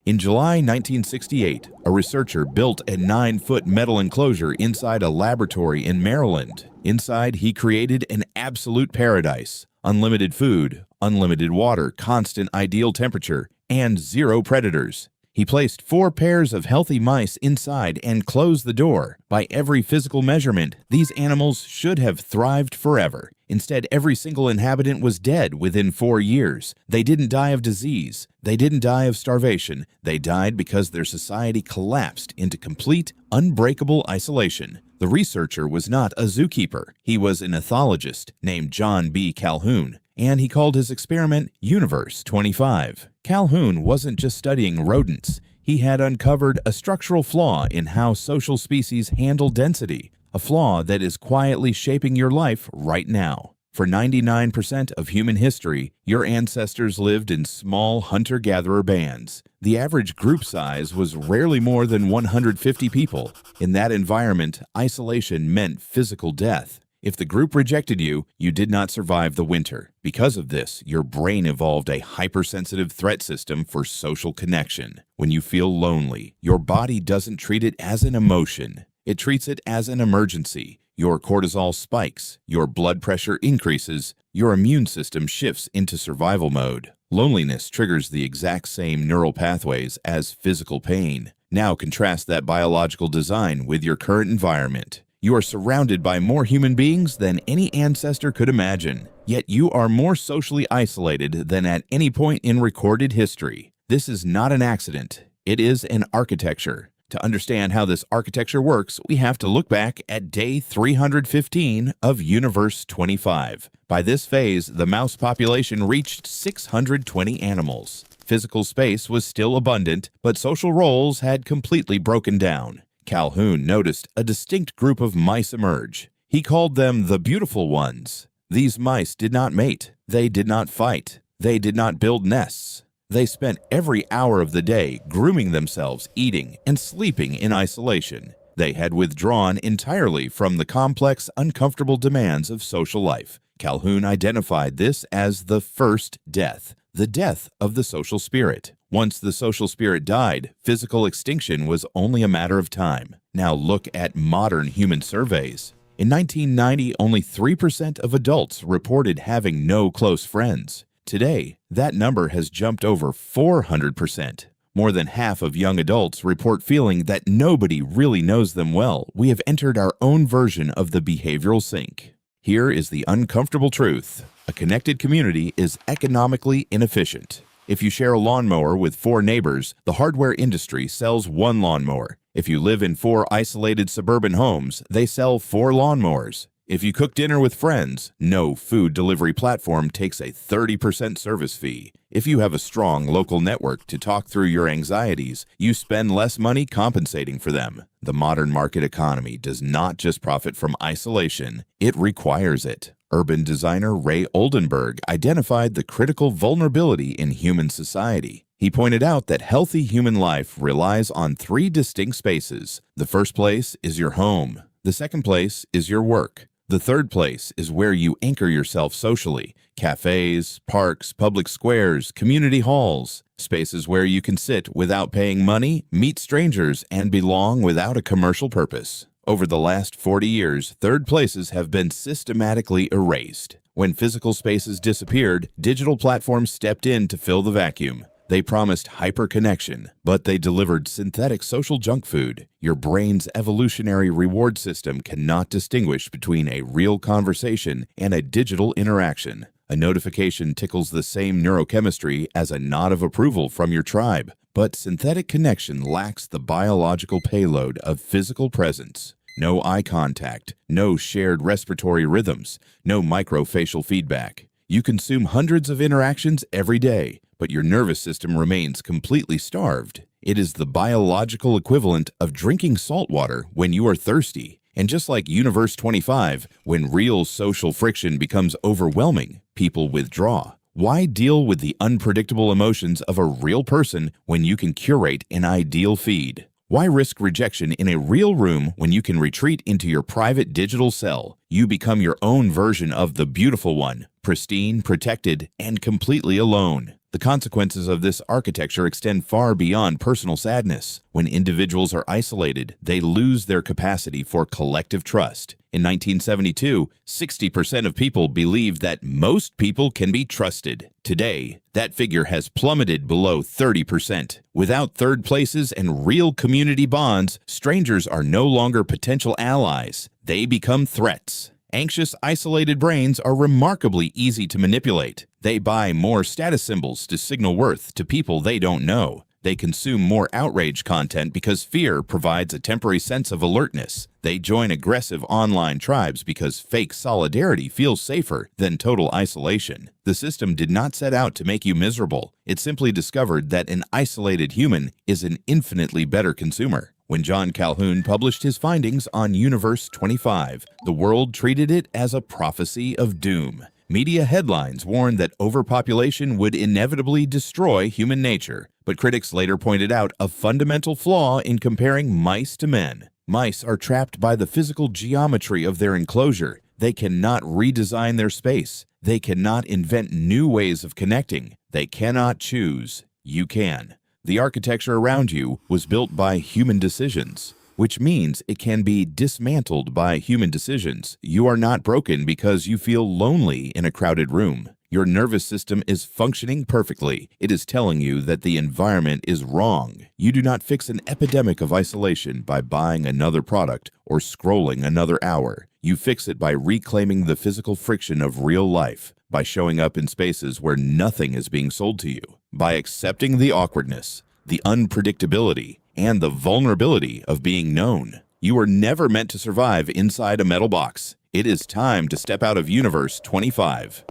In July 1968, a researcher built a 9-foot metal enclosure inside a laboratory in Maryland. Inside, he created an absolute paradise: unlimited food, unlimited water, constant ideal temperature, and 0 predators. He placed 4 pairs of healthy mice inside and closed the door. By every physical measurement, these animals should have thrived forever. Instead, every single inhabitant was dead within 4 years. They didn't die of disease. They didn't die of starvation. They died because their society collapsed into complete, unbreakable isolation. The researcher was not a zookeeper. He was an ethologist named John B. Calhoun, and he called his experiment Universe 25. Calhoun wasn't just studying rodents. He had uncovered a structural flaw in how social species handle density, a flaw that is quietly shaping your life right now. For 99% of human history, your ancestors lived in small hunter-gatherer bands. The average group size was rarely more than 150 people. In that environment, isolation meant physical death. If the group rejected you, you did not survive the winter. Because of this, your brain evolved a hypersensitive threat system for social connection. When you feel lonely, your body doesn't treat it as an emotion. It treats it as an emergency. Your cortisol spikes, your blood pressure increases, your immune system shifts into survival mode. Loneliness triggers the exact same neural pathways as physical pain. Now contrast that biological design with your current environment. You are surrounded by more human beings than any ancestor could imagine, yet you are more socially isolated than at any point in recorded history. This is not an accident. It is an architecture. To understand how this architecture works, we have to look back at day 315 of Universe 25. By this phase, the mouse population reached 620 animals. Physical space was still abundant, but social roles had completely broken down. Calhoun noticed a distinct group of mice emerge. He called them the beautiful ones. These mice did not mate. They did not fight. They did not build nests. They spent every hour of the day grooming themselves, eating, and sleeping in isolation. They had withdrawn entirely from the complex, uncomfortable demands of social life. Calhoun identified this as the first death, the death of the social spirit. Once the social spirit died, physical extinction was only a matter of time. Now look at modern human surveys. In 1990, only 3% of adults reported having no close friends. Today, that number has jumped over 400%. More than half of young adults report feeling that nobody really knows them well. We have entered our own version of the behavioral sink. Here is the uncomfortable truth. A connected community is economically inefficient. If you share a lawnmower with 4 neighbors, the hardware industry sells 1 lawnmower. If you live in 4 isolated suburban homes, they sell 4 lawnmowers. If you cook dinner with friends, no food delivery platform takes a 30% service fee. If you have a strong local network to talk through your anxieties, you spend less money compensating for them. The modern market economy does not just profit from isolation, it requires it. Urban designer Ray Oldenburg identified the critical vulnerability in human society. He pointed out that healthy human life relies on 3 distinct spaces. The first place is your home. The second place is your work. The third place is where you anchor yourself socially: cafes, parks, public squares, community halls, spaces where you can sit without paying money, meet strangers, and belong without a commercial purpose. Over the last 40 years, third places have been systematically erased. When physical spaces disappeared, digital platforms stepped in to fill the vacuum. They promised hyper-connection, but they delivered synthetic social junk food. Your brain's evolutionary reward system cannot distinguish between a real conversation and a digital interaction. A notification tickles the same neurochemistry as a nod of approval from your tribe, but synthetic connection lacks the biological payload of physical presence. No eye contact, no shared respiratory rhythms, no microfacial feedback. You consume hundreds of interactions every day, but your nervous system remains completely starved. It is the biological equivalent of drinking salt water when you are thirsty. And just like Universe 25, when real social friction becomes overwhelming, people withdraw. Why deal with the unpredictable emotions of a real person when you can curate an ideal feed? Why risk rejection in a real room when you can retreat into your private digital cell? You become your own version of the beautiful one, pristine, protected, and completely alone. The consequences of this architecture extend far beyond personal sadness. When individuals are isolated, they lose their capacity for collective trust. In 1972, 60% of people believed that most people can be trusted. Today, that figure has plummeted below 30%. Without third places and real community bonds, strangers are no longer potential allies. They become threats. Anxious, isolated brains are remarkably easy to manipulate. They buy more status symbols to signal worth to people they don't know. They consume more outrage content because fear provides a temporary sense of alertness. They join aggressive online tribes because fake solidarity feels safer than total isolation. The system did not set out to make you miserable. It simply discovered that an isolated human is an infinitely better consumer. When John Calhoun published his findings on Universe 25, the world treated it as a prophecy of doom. Media headlines warned that overpopulation would inevitably destroy human nature, but critics later pointed out a fundamental flaw in comparing mice to men. Mice are trapped by the physical geometry of their enclosure. They cannot redesign their space. They cannot invent new ways of connecting. They cannot choose. You can. The architecture around you was built by human decisions, which means it can be dismantled by human decisions. You are not broken because you feel lonely in a crowded room. Your nervous system is functioning perfectly. It is telling you that the environment is wrong. You do not fix an epidemic of isolation by buying another product or scrolling another hour. You fix it by reclaiming the physical friction of real life, by showing up in spaces where nothing is being sold to you, by accepting the awkwardness, the unpredictability, and the vulnerability of being known. You were never meant to survive inside a metal box. It is time to step out of Universe 25.